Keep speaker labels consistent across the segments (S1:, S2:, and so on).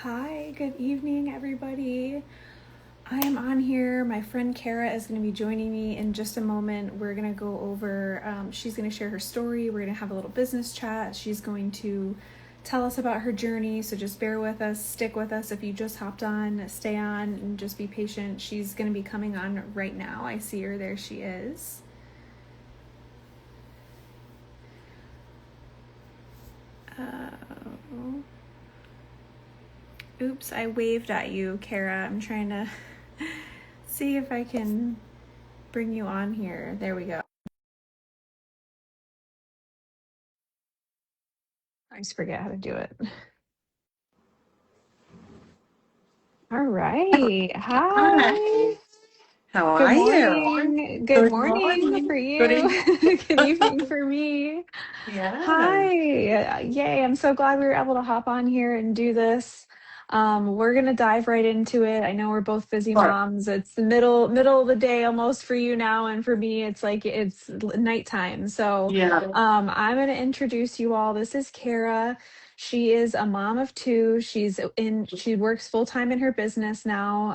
S1: Hi, good evening, everybody. I am on here. My friend Kara is going to be joining me in just a moment. We're going to go over, she's going to share her story. We're going to have a little business chat. She's going to tell us about her journey. So just bear with us, stick with us. If you just hopped on, stay on and just be patient. She's going to be coming on right now. I see her. There she is. Oops, I waved at you, Kara. I'm trying to see if I can bring you on here. There we go. I just forget how to do it. All right.
S2: Hi,
S1: Hi.
S2: how
S1: Good
S2: are you?
S1: morning. Good
S2: Good
S1: morning for
S2: morning. Good
S1: you.
S2: evening.
S1: Good evening for me.
S2: Yeah.
S1: Hi. Yay. I'm so glad we were able to hop on here and do this. We're gonna dive right into it. I know we're both busy
S2: Right.
S1: moms. It's the middle of the day almost for you now, and for me, it's like it's nighttime. So,
S2: Yeah.
S1: I'm gonna introduce you all. This is Kara. She is a mom of two. She works full time in her business now.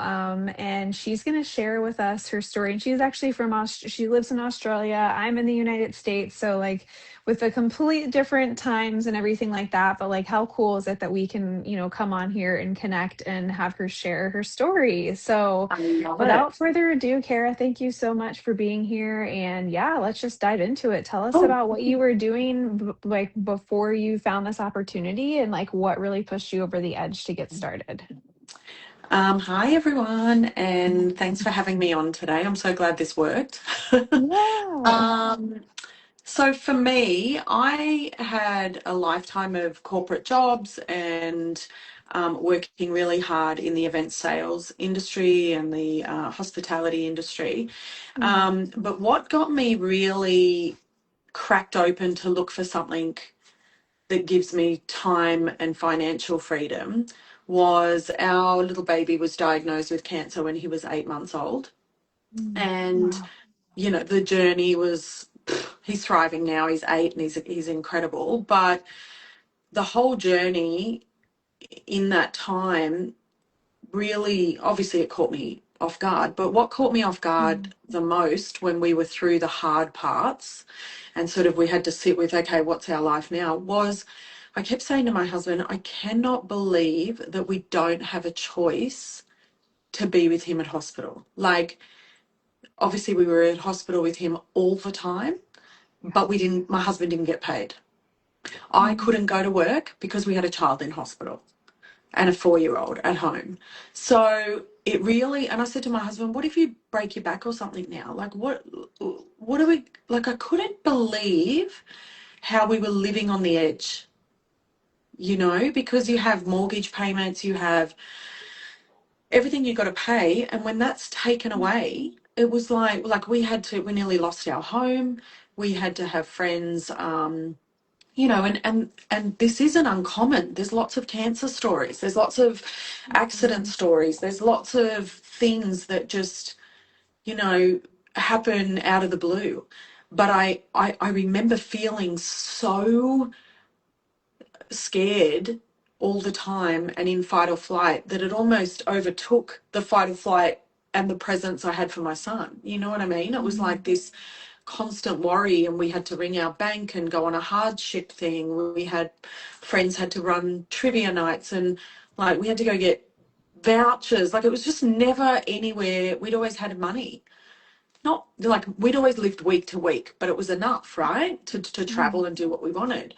S1: And she's going to share with us her story. And she's actually she lives in Australia. I'm in the United States. So, like, with the complete different times and everything like that. But, like, how cool is it that we can, come on here and connect and have her share her story? So,
S2: I love it.
S1: without further ado, Kara, thank you so much for being here. And yeah, let's just dive into it. Tell us
S2: Oh,
S1: about what you were doing like before you found this opportunity and like what really pushed you over the edge to get started.
S2: hi everyone, and thanks for having me on today. I'm so glad this worked.
S1: Yeah.
S2: um, so for me, I had a lifetime of corporate jobs and working really hard in the event sales industry and the hospitality industry.
S1: Mm,
S2: But what got me really cracked open to look for something that gives me time and financial freedom was our little baby was diagnosed with cancer when he was 8 months old. And,
S1: wow.
S2: the journey was, he's thriving now, he's 8 and he's incredible. But the whole journey in that time really, obviously, it caught me off guard. But what caught me off
S1: Mm,
S2: guard the most when we were through the hard parts and sort of we had to sit with, okay, what's our life now, was I kept saying to my husband, I cannot believe that we don't have a choice to be with him at hospital. Like, obviously, we were at hospital with him all the time,
S1: yeah.
S2: but my husband didn't get paid. I
S1: Mm,
S2: couldn't go to work because we had a child in hospital and a 4-year-old at home. So it really, and I said to my husband, what if you break your back or something now? Like, what do we, like, I couldn't believe how we were living on the edge, because you have mortgage payments, you have everything you got to pay. And when that's taken away, it was like we nearly lost our home. We had to have friends, and this isn't uncommon. There's lots of cancer stories. There's lots of accident
S1: mm,
S2: stories. There's lots of things that just, you know, happen out of the blue. But I remember feeling so scared all the time and in fight or flight that it almost overtook the fight or flight and the presence I had for my son. You know what I mean? It was like
S1: mm,
S2: this constant worry, and we had to ring our bank and go on a hardship thing. We had friends had to run trivia nights, and like we had to go get vouchers. Like, it was just never anywhere. We'd always had money. Not like we'd always lived week to week, but it was enough, right? To
S1: mm,
S2: travel and do what we wanted.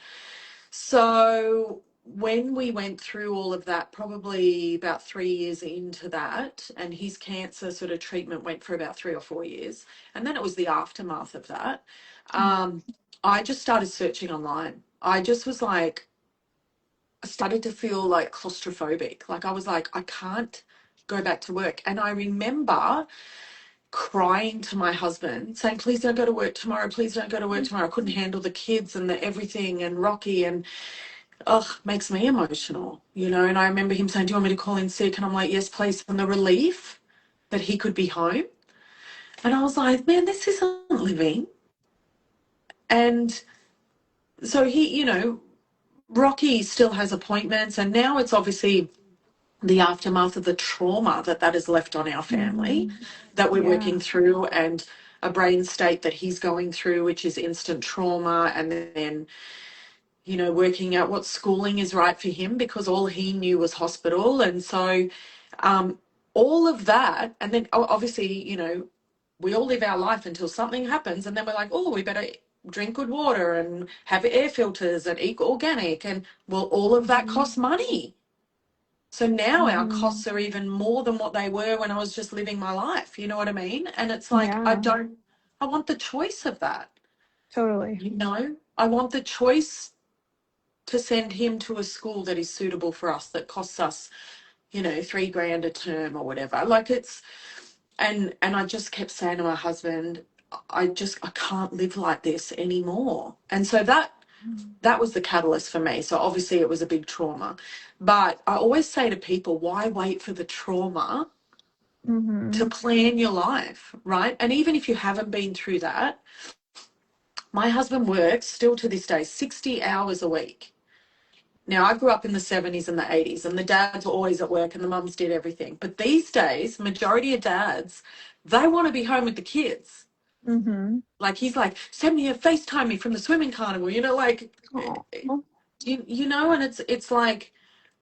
S2: So when we went through all of that, probably about 3 years into that, and his cancer sort of treatment went for about 3 or 4 years, and then it was the aftermath of that.
S1: mm,
S2: Um, I just started searching online. I just was like, I started to feel like claustrophobic. Like, I was like, I can't go back to work. And I remember crying to my husband saying, please don't go to work tomorrow. Please don't go to work tomorrow. I couldn't handle the kids and the everything and Rocky, and makes me emotional. And I remember him saying, do you want me to call in sick? And I'm like, yes, please. And the relief that he could be home. And I was like, man, this isn't living. And so Rocky still has appointments. And now it's obviously the aftermath of the trauma that that has left on our family
S1: Mhm.
S2: that we're
S1: Yeah.
S2: working through, and a brain state that he's going through, which is instant trauma. And then, you know, working out what schooling is right for him because all he knew was hospital. And so, um, all of that. And then obviously, you know, we all live our life until something happens. And then we're like, oh, we better drink good water and have air filters and eat organic. And well, all of that
S1: Mhm.
S2: costs money. So now our
S1: Mhm.
S2: costs are even more than what they were when I was just living my life. You know what I mean? And it's like,
S1: Yeah,
S2: I want the choice of that.
S1: totally.
S2: You know, I want the choice to send him to a school that is suitable for us, that costs us, you know, 3 grand a term or whatever. Like it's, and I just kept saying to my husband, I can't live like this anymore. And so that was the catalyst for me. So obviously it was a big trauma. But I always say to people, why wait for the trauma to
S1: Mhm.
S2: plan your life, right? And even if you haven't been through that, my husband works still to this day 60 hours a week. Now, I grew up in the 70s and the 80s, and the dads were always at work and the mums did everything. But these days, majority of dads, they want to be home with the kids.
S1: Mhm.
S2: Like he's like, send me a FaceTime me from the swimming carnival, you know, like
S1: Oh.
S2: you know, and it's like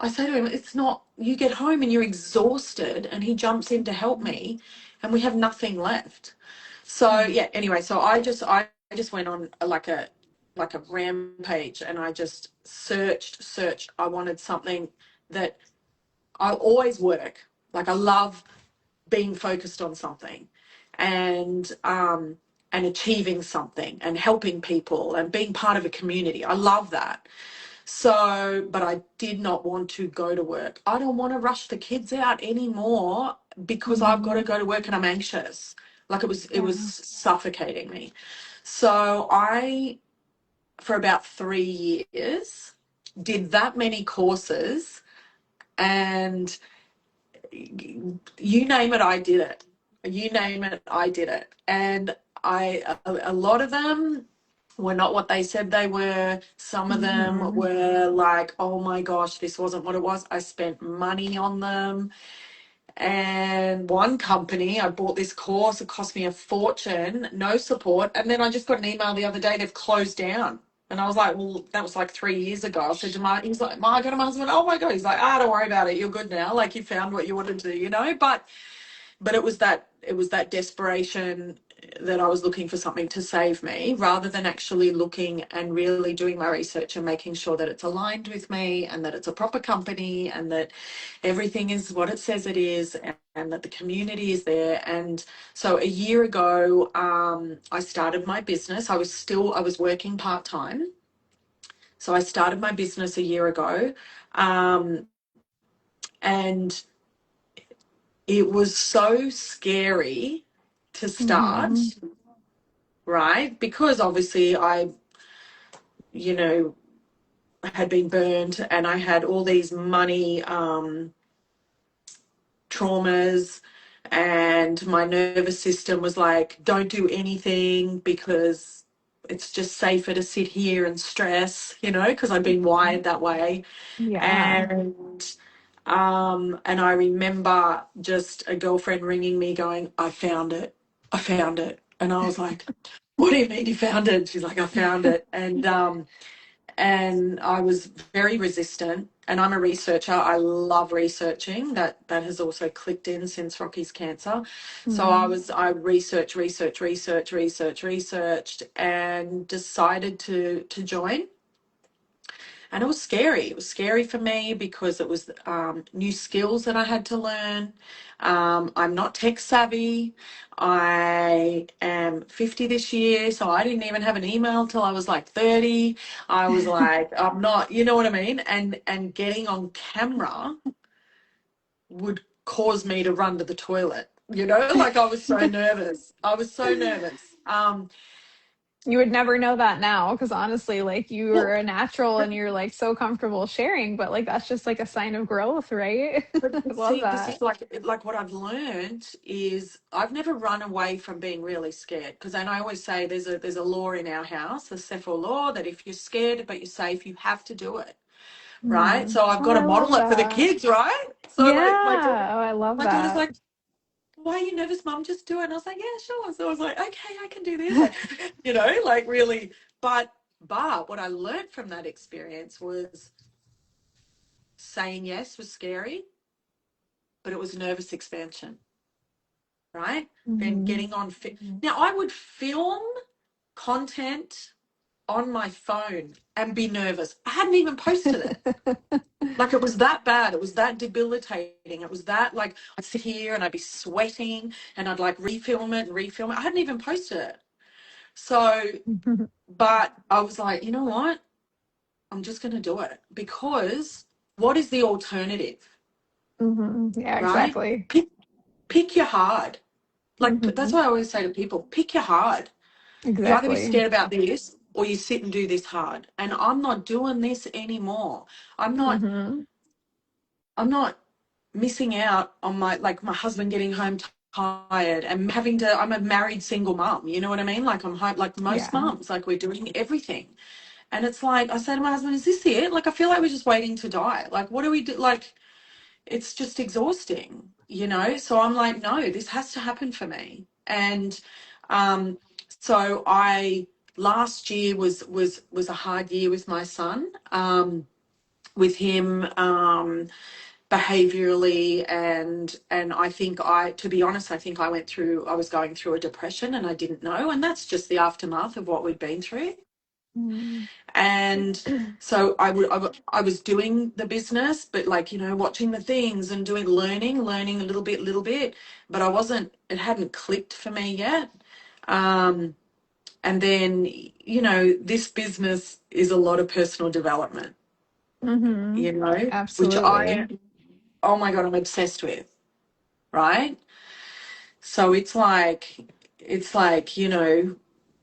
S2: I say to him, it's not, you get home and you're exhausted, and he jumps in to help me and we have nothing left. So yeah, anyway, so I just went on like a rampage, and I just searched. I wanted something that I always work. Like I love being focused on something, and and achieving something and helping people and being part of a community. I love that. So, but I did not want to go to work. I don't want to rush the kids out anymore because I've got to
S1: Mhm.
S2: go to work and I'm anxious. Like it was
S1: Yeah.
S2: suffocating me. So I, for about 3 years, did that many courses, and you name it, I did it. You name it, I did it. And a lot of them were not what they said they were. Some of them
S1: Mhm.
S2: were like, oh my gosh, this wasn't what it was. I spent money on them. And one company, I bought this course, it cost me a fortune, no support. And then I just got an email the other day, they've closed down. And I was like, well, that was like 3 years ago. I said to he's like, I go to my husband, oh my God. He's like, don't worry about it. You're good now. Like you found what you wanted to do, you know? But it was that desperation that I was looking for something to save me, rather than actually looking and really doing my research and making sure that it's aligned with me and that it's a proper company and that everything is what it says it is, and that the community is there. And so a year ago, I started my business. I was working part-time. So I started my business a year ago. Um, and it was so scary to start,
S1: Mhm.
S2: right? Because obviously I, you know, had been burned, and I had all these money traumas, and my nervous system was like, don't do anything because it's just safer to sit here and stress, you know, because I'd been wired that way.
S1: Yeah.
S2: And I remember just a girlfriend ringing me going, I found it. I found it. And I was like, what do you mean you found it? She's like, I found it. And I was very resistant. And I'm a researcher. I love researching. That has also clicked in since Rocky's cancer. So
S1: Mhm.
S2: I researched, and decided to join. And it was scary. It was scary for me because it was new skills that I had to learn. I'm not tech savvy. I am 50 this year, so I didn't even have an email till I was like 30. I was like, I'm not, you know what I mean? And getting on camera would cause me to run to the toilet. You know, like I was so nervous. I was so nervous.
S1: You would never know that now because honestly, like you were
S2: Well,
S1: a natural and you're like so comfortable sharing, but like that's just like a sign of growth, right? I love
S2: see, this
S1: that.
S2: is like what I've learned is I've never run away from being really scared, because and I always say there's a law in our house, the Sephora law, that if you're scared but you're safe, you have to do it, right?
S1: Mhm.
S2: So I've
S1: Oh,
S2: got to
S1: I love
S2: model it for the
S1: that.
S2: kids, right? So like
S1: Yeah. Oh, I love
S2: my daughter's
S1: that.
S2: like, why are you nervous, mum? Just do it. And I was like, yeah, sure. So I was like, okay, I can do this. Like, like really. But what I learned from that experience was saying yes was scary, but it was nervous expansion, right? Then
S1: Hmm.
S2: getting on now I would film content on my phone and be nervous. I hadn't even posted it. Like it was that bad. It was that debilitating. It was that like I'd sit here and I'd be sweating and I'd like refilm it and refilm it. I hadn't even posted it. So, but I was like, you know what? I'm just going to do it because what is the alternative,
S1: Yeah,
S2: right?
S1: exactly.
S2: Pick your hard. Like that's
S1: Hmm.
S2: why I always say to people, pick your hard. You either be
S1: Exactly.
S2: scared about this or you sit and do this hard. And I'm not doing this anymore. I'm not
S1: Hmm.
S2: I'm not missing out on my husband getting home tired and having to I'm a married single mom, you know what I mean? Like I'm home like most
S1: Yeah.
S2: mums, like we're doing everything. And it's like I say to my husband, is this it? Like I feel like we're just waiting to die. Like what do we do? Like it's just exhausting, So I'm like, no, this has to happen for me. And um, so I last year was a hard year with my son, with him behaviorally, and I think to be honest, I think I was going through a depression and I didn't know, and that's just the aftermath of what we'd been through.
S1: Mm.
S2: And so I was doing the business, but like, watching the things and learning a little bit, but it hadn't clicked for me yet. Um, and then, this business is a lot of personal development,
S1: Hmm.
S2: which
S1: Absolutely.
S2: oh my God, I'm obsessed with, right? So it's like,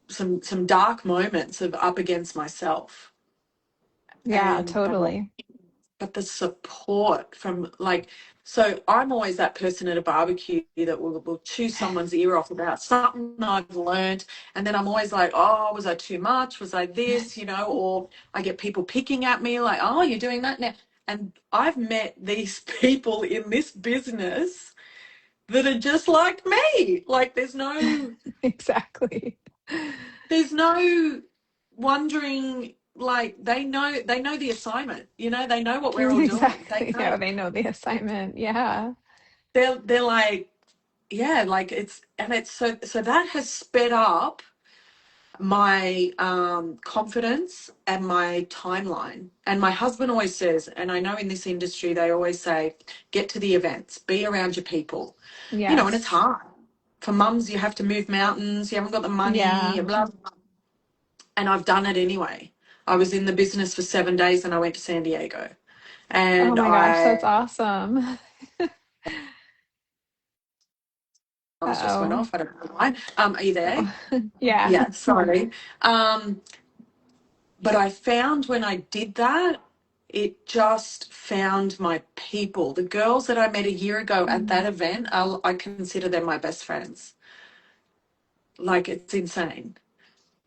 S2: some dark moments of up against myself.
S1: Yeah,
S2: And
S1: totally.
S2: but the support from so I'm always that person at a barbecue that will chew someone's ear off about something I've learned, and then I'm always like, oh, was I too much, was I this, or I get people picking at me like, oh, you're doing that now. And I've met these people in this business that are just like me. Like
S1: Exactly.
S2: there's no wondering, like they know the assignment, they know what we're all doing, they
S1: Exactly. Yeah,
S2: know.
S1: they know the assignment. Yeah.
S2: They're like, yeah, like it's so that has sped up my confidence and my timeline. And my husband always says, and I know in this industry they always say, get to the events, be around your people, and it's
S1: Yes.
S2: hard for mums. You have to move mountains, you haven't got the money,
S1: Yeah.
S2: blah, blah. And I've done it anyway. I was in the business for 7 days and I went to San Diego.
S1: Oh
S2: And
S1: my gosh, that's
S2: I
S1: awesome.
S2: alarms just went
S1: Uh-oh.
S2: off. I don't know why. Are you there?
S1: Oh. Yeah.
S2: Yeah, sorry. But I found when I did that, it just found my people. The girls that I met a year ago at that
S1: Mm.
S2: event, I consider them my best friends. Like it's insane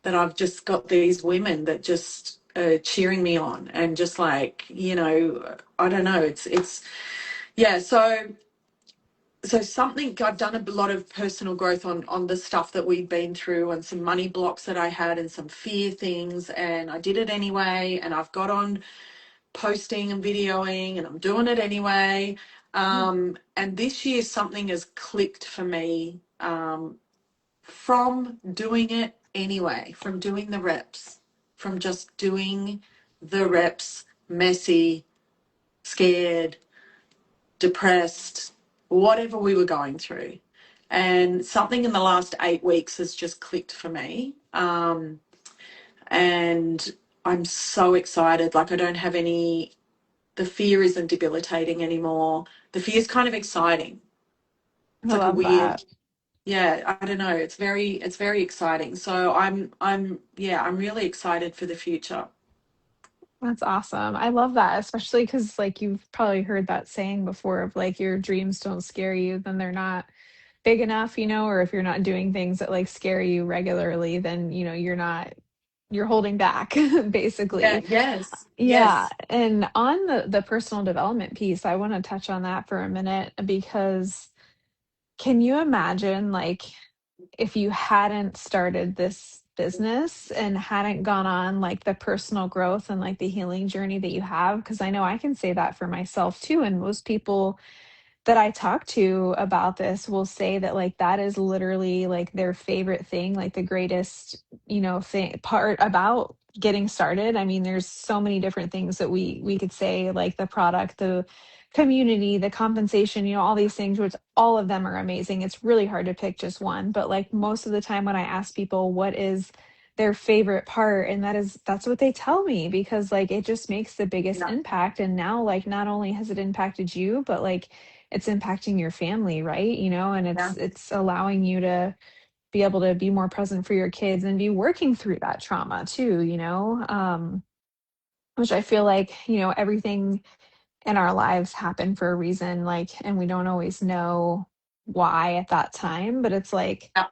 S2: that I've just got these women that just cheering me on and just like, I don't know. It's yeah. So something I've done a lot of personal growth on the stuff that we've been through and some money blocks that I had and some fear things, and I did it anyway, and I've got on posting and videoing and I'm doing it anyway. And this year something has clicked for me, from doing it anyway, from doing the reps, from just doing the reps, messy, scared, depressed, whatever we were going through. And something in the last 8 weeks has just clicked for me. And I'm so excited. Like, I don't have the fear isn't debilitating anymore. The fear is kind of exciting.
S1: I
S2: It's like a
S1: love
S2: weird,
S1: that.
S2: yeah, I don't know. It's very exciting. So yeah, I'm really excited for the future.
S1: That's awesome. I love that, especially because like you've probably heard that saying before of like your dreams don't scare you, then they're not big enough, or if you're not doing things that like scare you regularly, then you're not you're holding back
S2: Yeah,
S1: basically.
S2: yes,
S1: Yeah,
S2: yes.
S1: and on the personal development piece, I want to touch on that for a minute because can you imagine like if you hadn't started this business and hadn't gone on like the personal growth and like the healing journey that you have? Because I know I can say that for myself too, and most people that I talk to about this will say that like that is literally like their favorite thing, like the greatest, thing part about getting started. I mean, there's so many different things that we could say, like the product, the community, the compensation, all these things, which all of them are amazing. It's really hard to pick just one, but like most of the time when I ask people what is their favorite part, and that's what they tell me, because like it just makes the biggest
S2: Yeah,
S1: impact. And now like not only has it impacted you, but like it's impacting your family, right? And
S2: yeah,
S1: it's allowing you to be able to be more present for your kids and be working through that trauma too, which I feel like, everything in our lives happen for a reason, like, and we don't always know why at that time, but it's like
S2: yeah.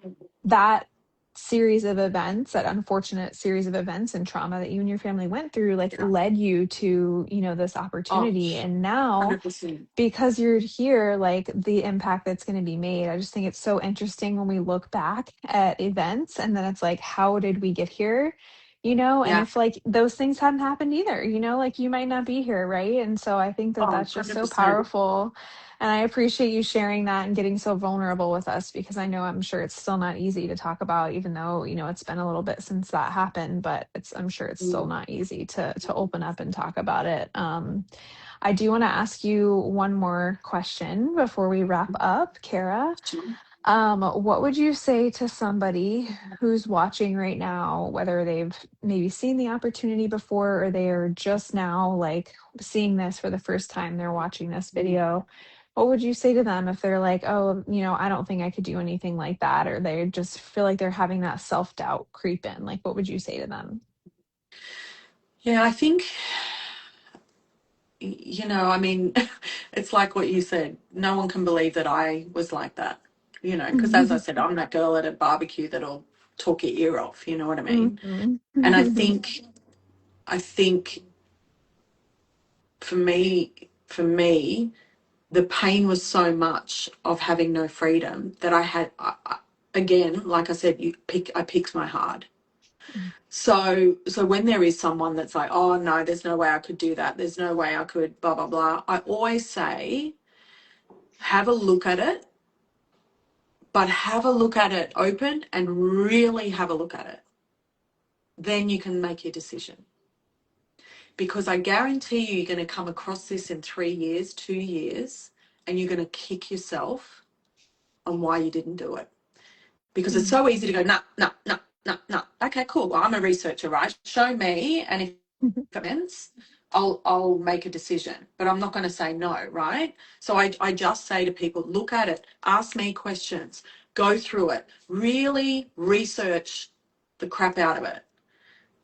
S1: that series of events, that unfortunate series of events and trauma that you and your family went through, like
S2: Yeah.
S1: led you to, this
S2: Oh,
S1: opportunity. And now
S2: 100%.
S1: because you're here, like the impact that's going to be made. I just think it's so interesting when we look back at events and then it's like, how did we get here? And
S2: Yeah.
S1: if like those things hadn't happened either, like you might not be here, right? And so I think that
S2: Oh,
S1: that's just so
S2: 100%.
S1: powerful. And I appreciate you sharing that and getting so vulnerable with us, because I know I'm sure it's still not easy to talk about, even though, it's been a little bit since that happened, but I'm sure it's still
S2: Mm.
S1: not easy to open up and talk about it. I do want to ask you one more question before we wrap up, Kara. What would you say to somebody who's watching right now, whether they've maybe seen the opportunity before or they are just now like seeing this for the first time, they're watching this video? What would you say to them if they're like, oh, I don't think I could do anything like that, or they just feel like they're having that self-doubt creep in? Like, what would you say to them?
S2: Yeah, I think, I mean, it's like what you said. No one can believe that I was like that, because as I said, I'm that girl at a barbecue that'll talk your ear off, you know what I mean?
S1: Mhm.
S2: And I think for me, the pain was so much of having no freedom that I had, again, like I said, I picked my hard. So when there is someone that's like, oh no, there's no way I could do that. There's no way I could blah blah blah. I always say, have a look at it, but have a look at it open and really have a look at it. Then you can make your decision. Because I guarantee you, you're going to come across this in 3 years, 2 years, and you're going to kick yourself on why you didn't do it. Because it's so easy to go, nah, nah, nah, nah, nah. Okay, cool. Well, I'm a researcher, right? Show me, and if comments, I'll make a decision, but I'm not going to say no, right? So I just say to people, look at it, ask me questions, go through it, really research the crap out of it,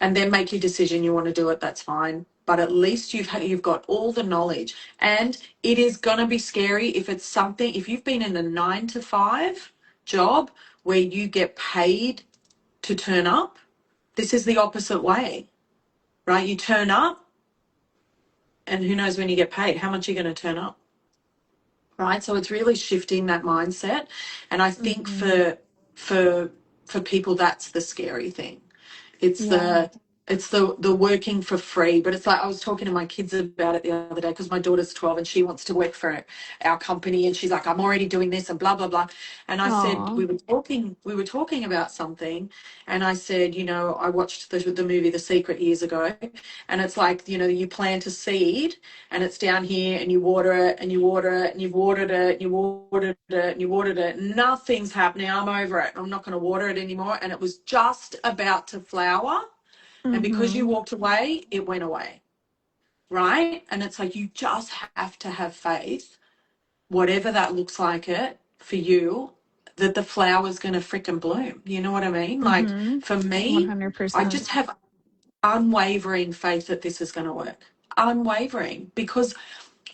S2: and then make your decision. You want to do it, that's fine. But at least you've got all the knowledge, and it is going to be scary if it's something. If you've been in a 9 to 5 job where you get paid to turn up, this is the opposite way, right? You turn up, and who knows when you get paid, how much you're going to turn up, right? So it's really shifting that mindset. And I think
S1: Mhm.
S2: for for people, that's the scary thing. It's
S1: Yeah.
S2: the working for free. But it's like I was talking to my kids about it the other day, because my daughter's 12 and she wants to work for our company, and she's like, I'm already doing this and blah blah blah. And I said,
S1: Aw.
S2: we were talking about something, and I said, I watched the movie The Secret years ago, and it's like, you plant a seed, and it's down here, and you water it and you water it and you've watered it and you watered it and you watered it. Nothing's happening. I'm over it. I'm not going to water it anymore. And it was just about to flower. And because you
S1: Mhm.
S2: walked away, it went away. Right. And it's like, you just have to have faith, whatever that looks like it for you, that the flower's going to frickin' bloom. You know what I mean? Like
S1: Mhm.
S2: for me, I
S1: 100%.
S2: just have unwavering faith that this is going to work. Unwavering, because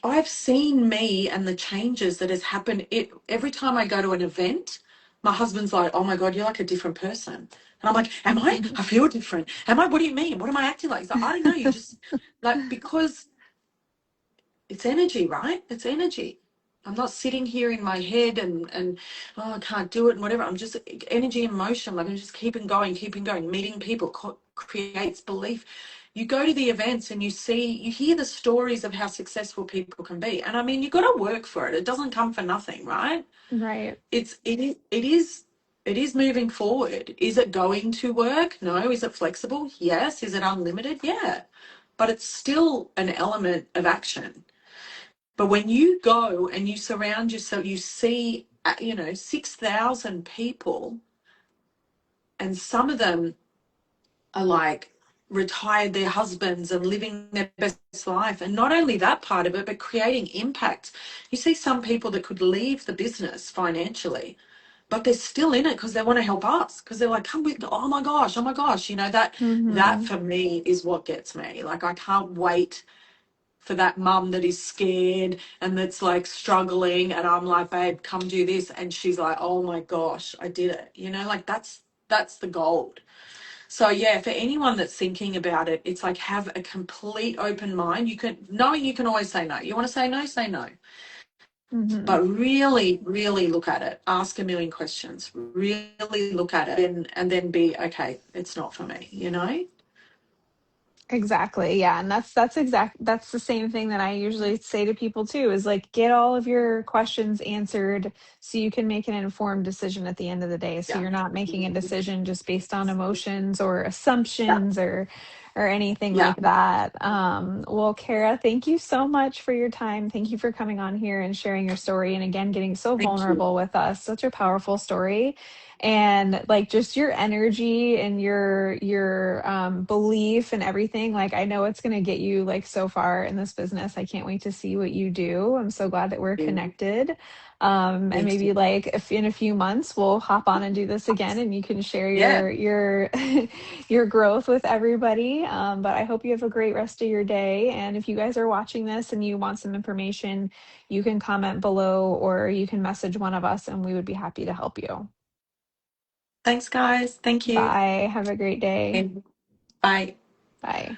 S2: I've seen me and the changes that has happened. Every time I go to an event, My husband's like, oh my God, you're like a different person. And I'm like, am I? I feel different. Am I? What do you mean? What am I acting like? He's like, I don't know. You just like, because it's energy, right? It's energy. I'm not sitting here in my head and oh, I can't do it and whatever. I'm just energy and motion. Like I'm just keeping going, keeping going. Meeting people creates belief. You go to the events and you see, you hear the stories of how successful people can be. And I mean, you got to work for it. It doesn't come for nothing, right?
S1: Right.
S2: It is moving forward. Is it going to work? No. Is it flexible? Yes. Is it unlimited? Yeah. But it's still an element of action. But when you go and you surround yourself, you see, 6,000 people, and some of them are like retired their husbands and living their best life. And not only that part of it, but creating impact. You see some people that could leave the business financially, but they're still in it because they want to help us, because they're like, come with, oh my gosh, that
S1: Mm-hmm.
S2: for me is what gets me. Like I can't wait for that mum that is scared and that's like struggling, and I'm like, babe, come do this, and she's like, oh my gosh, I did it. Like that's the gold. So yeah, for anyone that's thinking about it, it's like have a complete open mind. You can always say no. You want to say no,
S1: Mm-hmm.
S2: but really, really look at it. Ask a million questions. Really look at it, and then be okay. It's not for me.
S1: Exactly. Yeah. And that's the same thing that I usually say to people too, is like get all of your questions answered so you can make an informed decision at the end of the day. So
S2: Yeah.
S1: you're not making a decision just based on emotions or assumptions or anything
S2: Yeah.
S1: like that. Well, Kara, thank you so much for your time. Thank you for coming on here and sharing your story and again getting so
S2: Thank you.
S1: vulnerable with us. Such a powerful story, and like just your energy and your belief and everything. Like I know it's going to get you like so far in this business. I can't wait to see what you do. I'm so glad that we're connected. And
S2: Thank
S1: maybe
S2: you.
S1: like if in a few months we'll hop on and do this again and you can share
S2: Yeah.
S1: your your growth with everybody. But I hope you have a great rest of your day, and if you guys are watching this and you want some information, you can comment below or you can message one of us and we would be happy to help you.
S2: Thanks, guys. Thank you.
S1: Bye. Have a great day.
S2: Bye.
S1: Bye.